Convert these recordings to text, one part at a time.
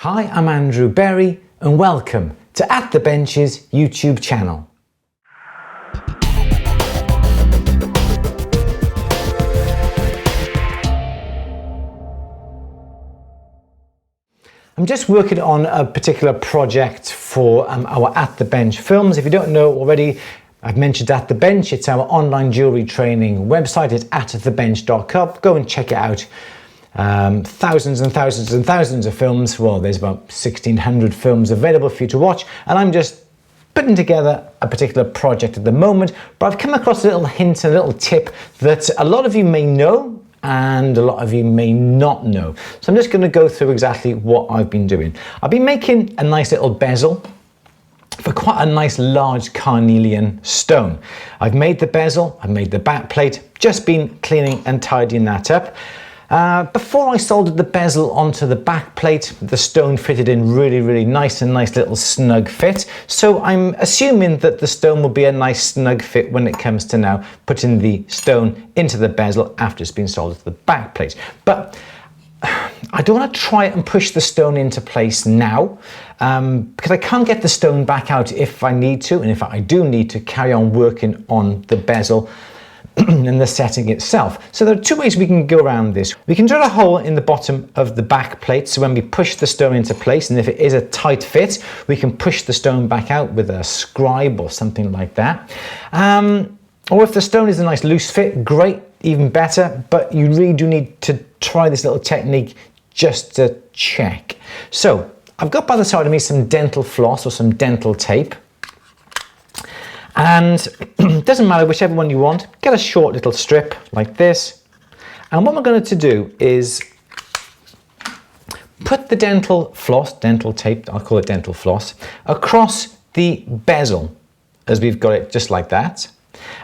Hi, I'm Andrew Berry and welcome to At the Bench's YouTube channel. I'm just working on a particular project for our At the Bench films. If you don't know already, I've mentioned At the Bench. It's our online jewellery training website. It's atthebench.com. Go and check it out. Thousands and thousands and thousands of films. Well, there's about 1,600 films available for you to watch, and I'm just putting together a particular project at the moment, but I've come across a little hint, a little tip that a lot of you may know and a lot of you may not know. So I'm just going to go through exactly what I've been doing. I've been making a nice little bezel for quite a nice large carnelian stone. I've made the bezel, I've made the back plate, just been cleaning and tidying that up. Before I soldered the bezel onto the back plate, the stone fitted in really nice little snug fit. So I'm assuming that the stone will be a nice snug fit when it comes to now putting the stone into the bezel after it's been soldered to the back plate. But I don't want to try and push the stone into place now because I can't get the stone back out if I need to, and if I do need to carry on working on the bezel and the setting itself. So there are two ways we can go around this. We can drill a hole in the bottom of the back plate, so when we push the stone into place, and if it is a tight fit, we can push the stone back out with a scribe or something like that. Or if the stone is a nice loose fit, great, even better, but you really do need to try this little technique just to check. So I've got by the side of me some dental floss or some dental tape. And it doesn't matter whichever one you want, get a short little strip like this. And what we're going to do is put the dental floss, dental tape, I'll call it dental floss, across the bezel as we've got it just like that.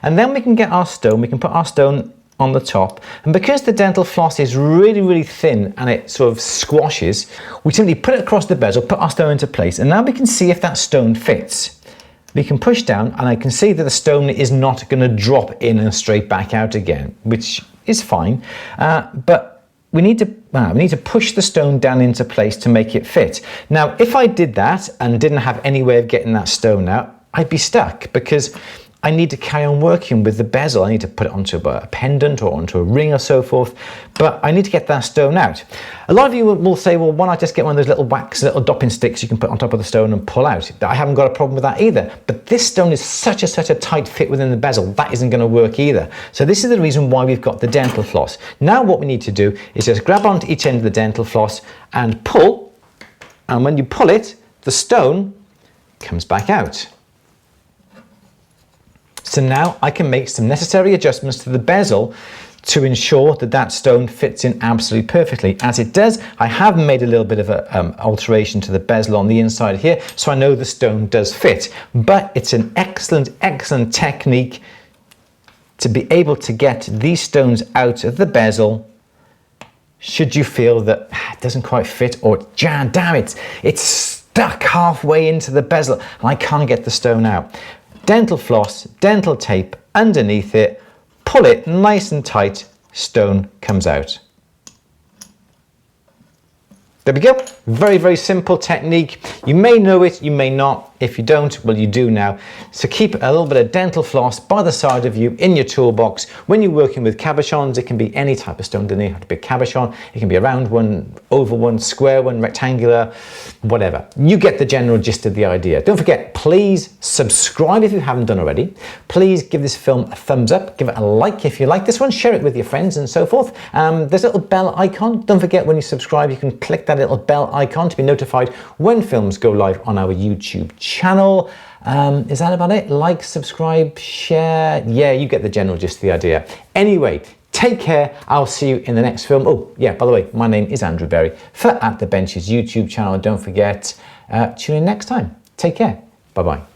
And then we can get our stone, we can put our stone on the top. And because the dental floss is really thin and it sort of squashes, we simply put it across the bezel, put our stone into place, and now we can see if that stone fits. We can push down and I can see that the stone is not going to drop in and straight back out again, which is fine. But we need to push the stone down into place to make it fit. Now, if I did that and didn't have any way of getting that stone out, I'd be stuck because I need to carry on working with the bezel. I need to put it onto a pendant or onto a ring or so forth, but I need to get that stone out. A lot of you will say, well, why not just get one of those little wax, little dopping sticks you can put on top of the stone and pull out? I haven't got a problem with that either, but this stone is such a tight fit within the bezel, that isn't going to work either. So this is the reason why we've got the dental floss. Now what we need to do is just grab onto each end of the dental floss and pull, and when you pull it, the stone comes back out. So now I can make some necessary adjustments to the bezel to ensure that that stone fits in absolutely perfectly. As it does, I have made a little bit of an alteration to the bezel on the inside here, so I know the stone does fit. But it's an excellent technique to be able to get these stones out of the bezel should you feel that it doesn't quite fit, or damn it, it's stuck halfway into the bezel and I can't get the stone out. Dental floss, dental tape underneath it, pull it nice and tight, stone comes out. There we go. Very simple technique. You may know it, you may not. If you don't, well, you do now. So keep a little bit of dental floss by the side of you in your toolbox. When you're working with cabochons, it can be any type of stone, doesn't it have to be a cabochon. It can be a round one, oval one, square one, rectangular, whatever. You get the general gist of the idea. Don't forget, please subscribe if you haven't done already. Please give this film a thumbs up, give it a like if you like this one, share it with your friends and so forth. There's a little bell icon. Don't forget, when you subscribe, you can click that little bell icon to be notified when films go live on our YouTube channel. Is that about it? Like, subscribe, share. Yeah, you get the general gist of the idea. Anyway, take care. I'll see you in the next film. Oh, yeah, by the way, my name is Andrew Berry for At the Bench's YouTube channel. Don't forget, tune in next time. Take care. Bye-bye.